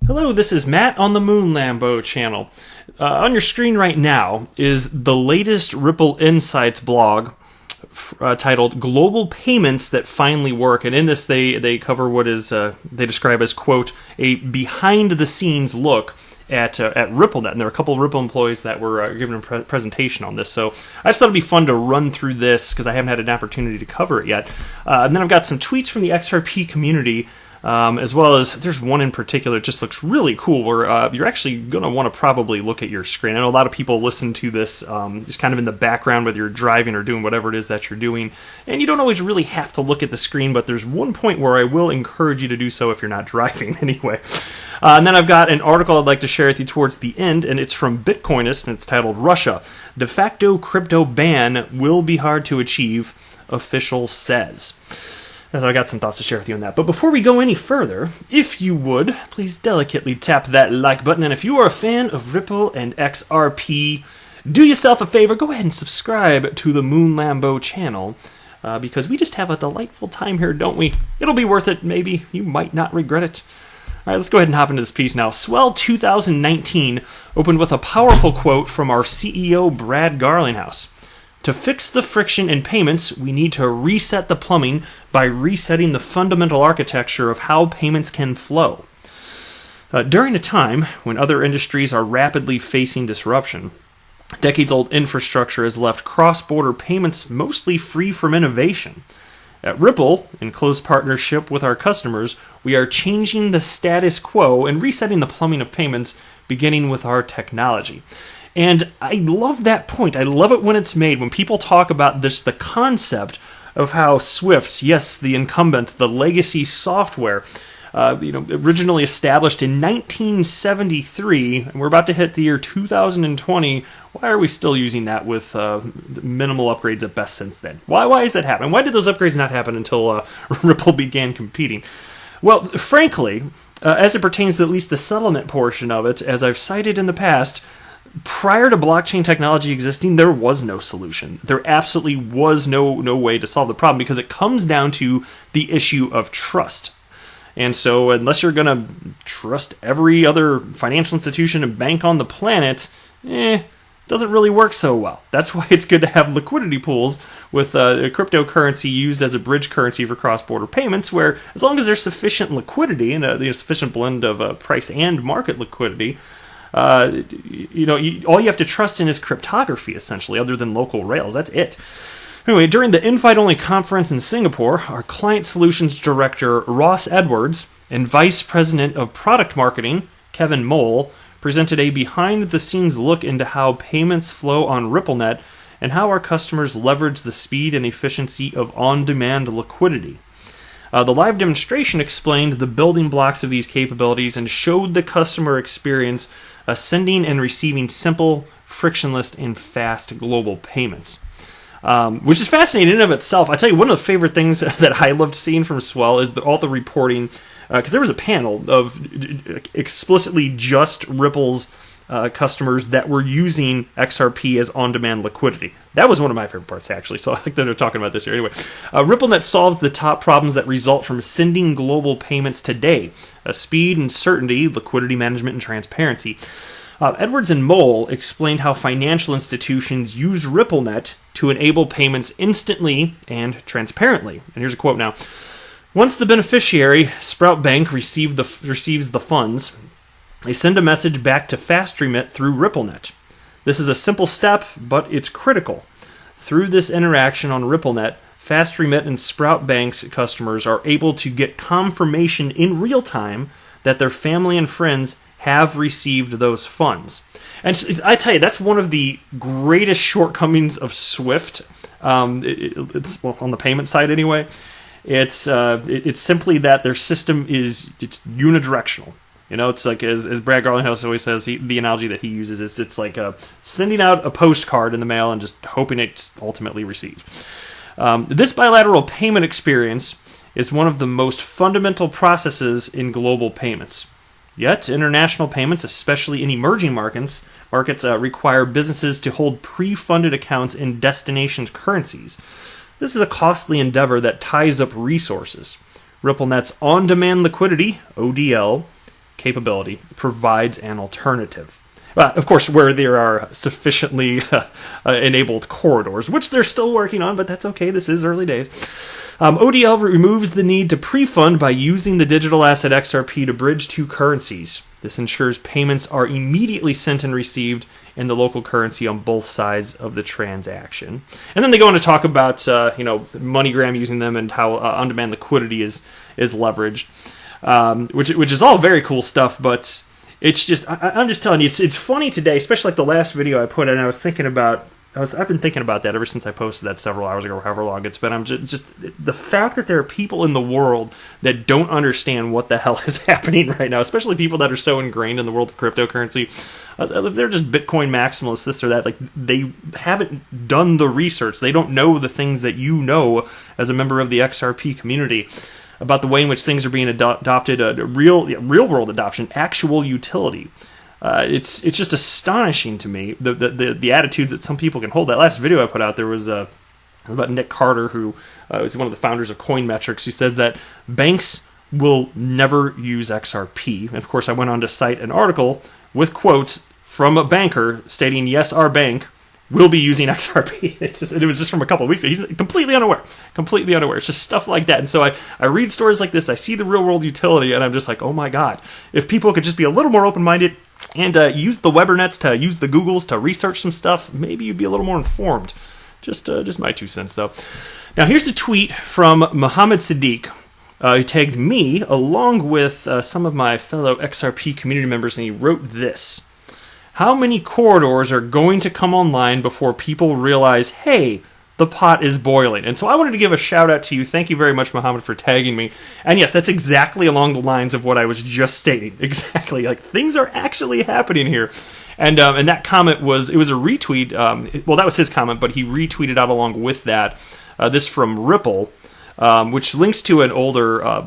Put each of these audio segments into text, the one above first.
Hello, this is Matt on the Moon Lambo channel. On your screen right now is the latest Ripple Insights blog titled Global Payments That Finally Work. And in this, they cover what is they describe as, quote, a behind-the-scenes look at RippleNet. And there are a couple of Ripple employees that were given a presentation on this. So I just thought it'd be fun to run through this because I haven't had an opportunity to cover it yet. And then I've got some tweets from the XRP community, as well as there's one in particular that just looks really cool where you're actually going to want to probably look at your screen. I know a lot of people listen to this just kind of in the background, whether you're driving or doing whatever it is that you're doing, and you don't always really have to look at the screen, but there's one point where I will encourage you to do so if you're not driving anyway. And then I've got an article I'd like to share with you towards the end, and it's from Bitcoinist, and it's titled Russia, De facto crypto ban will be hard to achieve, official says. So I got some thoughts to share with you on that. But before we go any further, if you would, please delicately tap that like button. And if you are a fan of Ripple and XRP, do yourself a favor, go ahead and subscribe to the Moon Lambo channel. Because we just have a delightful time here, don't we? It'll be worth it, maybe. You might not regret it. All right, let's go ahead and hop into this piece now. Swell 2019 opened with a powerful quote from our CEO, Brad Garlinghouse. To fix the friction in payments, we need to reset the plumbing by resetting the fundamental architecture of how payments can flow. During a time when other industries are rapidly facing disruption, decades-old infrastructure has left cross-border payments mostly free from innovation. At Ripple, in close partnership with our customers, we are changing the status quo and resetting the plumbing of payments, beginning with our technology. And I love that point. I love it when it's made, when people talk about this, the concept of how Swift, yes, the incumbent, the legacy software, originally established in 1973, and we're about to hit the year 2020. Why are we still using that with minimal upgrades at best since then? Why is that happening? Why did those upgrades not happen until Ripple began competing? Well, frankly, as it pertains to at least the settlement portion of it, as I've cited in the past, prior to blockchain technology existing, there was no solution. There absolutely was no way to solve the problem because it comes down to the issue of trust. And so unless you're going to trust every other financial institution and bank on the planet, doesn't really work so well. That's why it's good to have liquidity pools with a cryptocurrency used as a bridge currency for cross-border payments, where as long as there's sufficient liquidity and a sufficient blend of price and market liquidity, all you have to trust in is cryptography, essentially, other than local rails. That's it. Anyway, during the invite-only conference in Singapore, our Client Solutions Director, Ross Edwards, and Vice President of Product Marketing, Kevin Mole, presented a behind-the-scenes look into how payments flow on RippleNet and how our customers leverage the speed and efficiency of on-demand liquidity. The live demonstration explained the building blocks of these capabilities and showed the customer experience sending and receiving simple, frictionless, and fast global payments. Which is fascinating in and of itself. I tell you, one of the favorite things that I loved seeing from Swell is all the reporting, because there was a panel of explicitly just Ripple's customers that were using XRP as on-demand liquidity. That was one of my favorite parts, actually, so I like that they're talking about this here. Anyway, RippleNet solves the top problems that result from sending global payments today. Speed and certainty, liquidity management, and transparency. Edwards and Mole explained how financial institutions use RippleNet to enable payments instantly and transparently. And here's a quote now. Once the beneficiary, Sprout Bank, receives the funds, they send a message back to FastRemit through RippleNet. This is a simple step, but it's critical. Through this interaction on RippleNet, FastRemit and Sprout Bank's customers are able to get confirmation in real time that their family and friends have received those funds. And I tell you, that's one of the greatest shortcomings of Swift. It's on the payment side anyway. It's simply that their system it's unidirectional. It's like, as Brad Garlinghouse always says, the analogy that he uses is it's like sending out a postcard in the mail and just hoping it's ultimately received. This bilateral payment experience is one of the most fundamental processes in global payments. Yet, international payments, especially in emerging markets, require businesses to hold pre-funded accounts in destination currencies. This is a costly endeavor that ties up resources. RippleNet's on-demand liquidity, ODL, capability provides an alternative. Of course, where there are sufficiently enabled corridors, which they're still working on, but that's okay. This is early days. ODL removes the need to pre-fund by using the digital asset XRP to bridge two currencies. This ensures payments are immediately sent and received in the local currency on both sides of the transaction. And then they go on to talk about MoneyGram using them and how on-demand liquidity is leveraged, which is all very cool stuff, but it's just, I'm just telling you, it's funny today, especially like the last video I put in. I've been thinking about that ever since I posted that several hours ago, or however long it's been. I'm just the fact that there are people in the world that don't understand what the hell is happening right now, especially people that are so ingrained in the world of cryptocurrency. If they're just Bitcoin maximalists, this or that, like they haven't done the research. They don't know the things that you know as a member of the XRP community about the way in which things are being adopted, real world adoption, actual utility. It's just astonishing to me the attitudes that some people can hold. That last video I put out there was about Nick Carter, who is one of the founders of Coinmetrics, who says that banks will never use XRP. And of course, I went on to cite an article with quotes from a banker stating, yes, our bank will be using XRP. It was just from a couple of weeks ago. He's completely unaware. It's just stuff like that. And so I read stories like this, I see the real world utility, and I'm just like, oh my God, if people could just be a little more open-minded and use the Webernets, to use the Googles to research some stuff, maybe you'd be a little more informed. Just my 2 cents, though. Now, here's a tweet from Mohammed Sadiq, who tagged me along with some of my fellow XRP community members, and he wrote this. How many corridors are going to come online before people realize, hey, the pot is boiling? And so I wanted to give a shout out to you. Thank you very much, Mohammed, for tagging me. And yes, that's exactly along the lines of what I was just stating. Exactly. Like, things are actually happening here. And that comment was a retweet. Well, that was his comment, but he retweeted out along with that. This from Ripple, which links to an older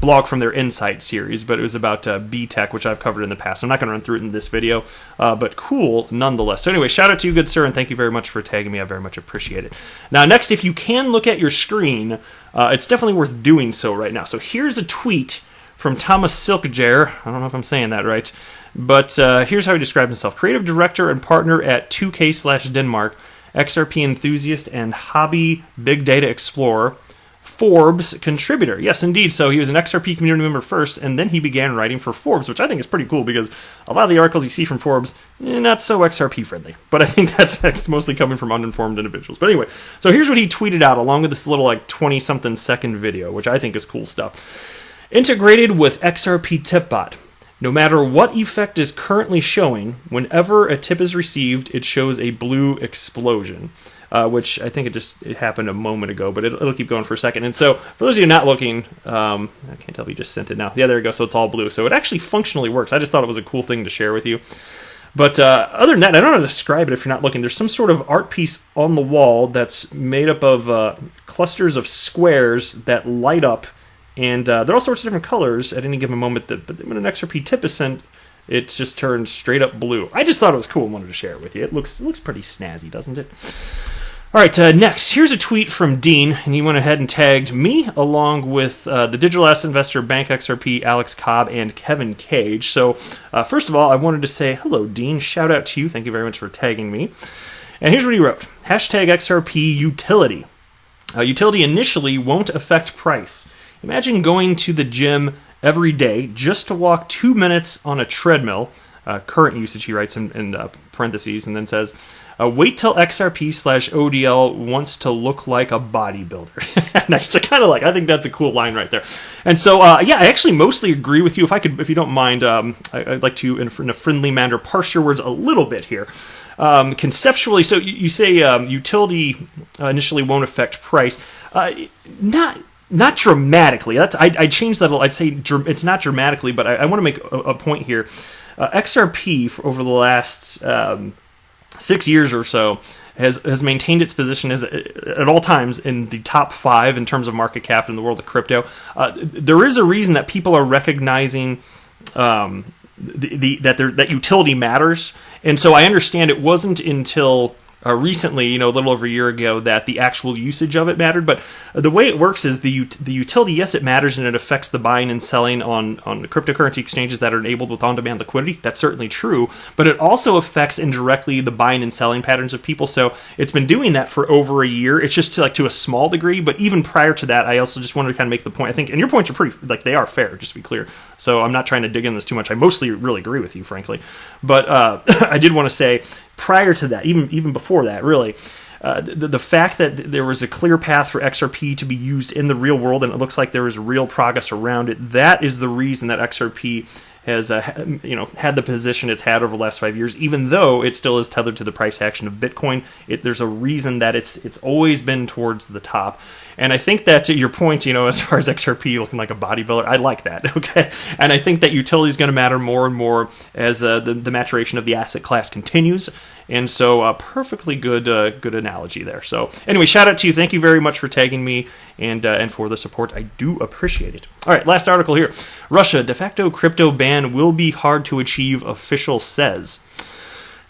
blog from their Insight series, but it was about B-Tech, which I've covered in the past. I'm not going to run through it in this video, but cool nonetheless. So anyway, shout out to you, good sir, and thank you very much for tagging me. I very much appreciate it. Now, next, if you can look at your screen, it's definitely worth doing so right now. So here's a tweet from Thomas Silkjaer. I don't know if I'm saying that right, but here's how he describes himself. Creative director and partner at 2K/Denmark, XRP enthusiast and hobby big data explorer, Forbes contributor. Yes, indeed. So he was an XRP community member first, and then he began writing for Forbes, which I think is pretty cool because a lot of the articles you see from Forbes, not so XRP friendly. But I think that's mostly coming from uninformed individuals. But anyway, so here's what he tweeted out along with this little 20-something second video, which I think is cool stuff. Integrated with XRP TipBot. No matter what effect is currently showing, whenever a tip is received, it shows a blue explosion, which I think it happened a moment ago, but it'll keep going for a second. And so, for those of you not looking, I can't tell if you just sent it now. Yeah, there you go. So it's all blue. So it actually functionally works. I just thought it was a cool thing to share with you. But other than that, I don't know how to describe it if you're not looking. There's some sort of art piece on the wall that's made up of clusters of squares that light up. And there are all sorts of different colors at any given moment, but when an XRP tip is sent, it just turns straight up blue. I just thought it was cool and wanted to share it with you. It looks pretty snazzy, doesn't it? All right, next, here's a tweet from Dean, and he went ahead and tagged me along with the digital asset investor, Bank XRP, Alex Cobb, and Kevin Cage. So first of all, I wanted to say hello, Dean. Shout out to you. Thank you very much for tagging me. And here's what he wrote. #XRP utility. Utility initially won't affect price. Imagine going to the gym every day just to walk 2 minutes on a treadmill. Current usage, he writes in parentheses, and then says, wait till XRP/ODL wants to look like a bodybuilder. Nice. I think that's a cool line right there. And so, yeah, I actually mostly agree with you. If you don't mind, I'd like to, in a friendly manner, parse your words a little bit here. Conceptually, so you say utility initially won't affect price. Not dramatically. I changed that. I'd say it's not dramatically, but I want to make a point here. XRP over the last 6 years or so has maintained its position as at all times in the top 5 in terms of market cap in the world of crypto. There is a reason that people are recognizing that utility matters, and so I understand it wasn't until recently, a little over a year ago, that the actual usage of it mattered. But the way it works is the utility, yes, it matters, and it affects the buying and selling on cryptocurrency exchanges that are enabled with on-demand liquidity. That's certainly true. But it also affects indirectly the buying and selling patterns of people. So it's been doing that for over a year. It's just to a small degree. But even prior to that, I also just wanted to kind of make the point, I think, and your points are pretty, they are fair, just to be clear. So I'm not trying to dig in this too much. I mostly really agree with you, frankly. But I did want to say, prior to that, even before that, really, the fact that there was a clear path for XRP to be used in the real world, and it looks like there was real progress around it, that is the reason that XRP has had the position it's had over the last 5 years, even though it still is tethered to the price action of Bitcoin. There's a reason that it's always been towards the top. And I think that, to your point, as far as XRP looking like a bodybuilder, I like that, okay? And I think that utility is going to matter more and more as the maturation of the asset class continues. And so, perfectly good analogy there. So, anyway, shout out to you. Thank you very much for tagging me and for the support. I do appreciate it. All right, last article here. Russia, de facto crypto ban will be hard to achieve, official says.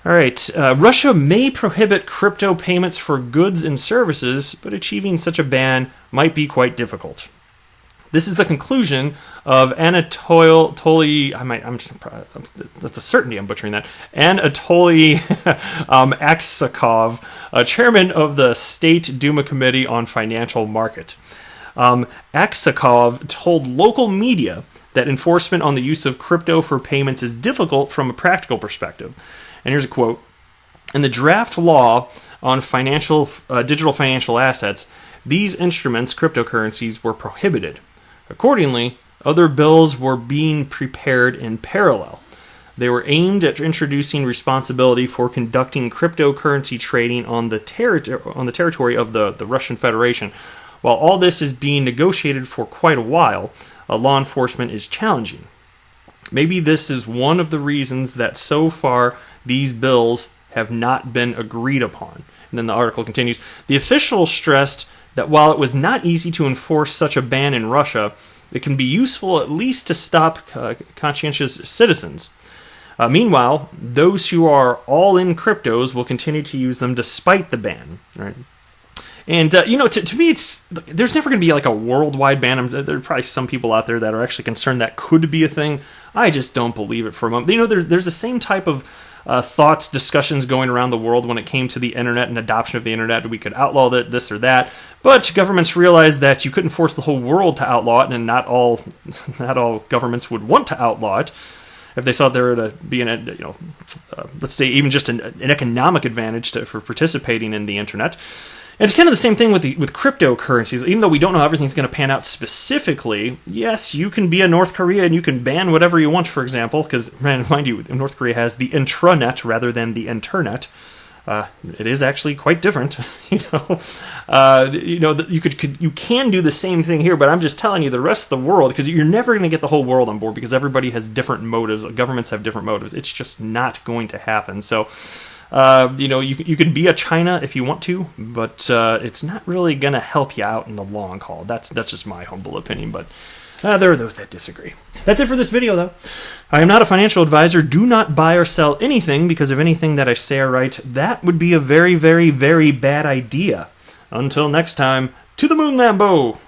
All right, Russia may prohibit crypto payments for goods and services, but achieving such a ban might be quite difficult. This is the conclusion of Anatoly, that's a certainty I'm butchering that, Anatoly Aksakov, chairman of the State Duma Committee on Financial Market. Aksakov told local media that enforcement on the use of crypto for payments is difficult from a practical perspective. And here's a quote. In the draft law on digital financial assets, these instruments, cryptocurrencies, were prohibited. Accordingly, other bills were being prepared in parallel. They were aimed at introducing responsibility for conducting cryptocurrency trading on the territory of the Russian Federation. While all this is being negotiated for quite a while, law enforcement is challenging. Maybe this is one of the reasons that so far these bills have not been agreed upon. And then the article continues. The official stressed that while it was not easy to enforce such a ban in Russia, it can be useful at least to stop conscientious citizens. Meanwhile, those who are all in cryptos will continue to use them despite the ban. Right? And, to me, there's never going to be a worldwide ban. There are probably some people out there that are actually concerned that could be a thing. I just don't believe it for a moment. There's the same type of thoughts, discussions going around the world when it came to the internet and adoption of the internet. We could outlaw this or that, but governments realized that you couldn't force the whole world to outlaw it, and not all governments would want to outlaw it. If they saw there to be let's say even just an economic advantage for participating in the internet. And it's kind of the same thing with cryptocurrencies. Even though we don't know how everything's going to pan out specifically, yes, you can be a North Korea and you can ban whatever you want, for example, because, mind you, North Korea has the intranet rather than the internet. It is actually quite different, you can do the same thing here, but I'm just telling you, the rest of the world, because you're never going to get the whole world on board because everybody has different motives. Governments have different motives. It's just not going to happen. So, you could be a China if you want to, but it's not really going to help you out in the long haul. That's just my humble opinion, but there are those that disagree. That's it for this video, though. I am not a financial advisor. Do not buy or sell anything, because if anything that I say or write, that would be a very, very, very bad idea. Until next time, to the moon, Lambo!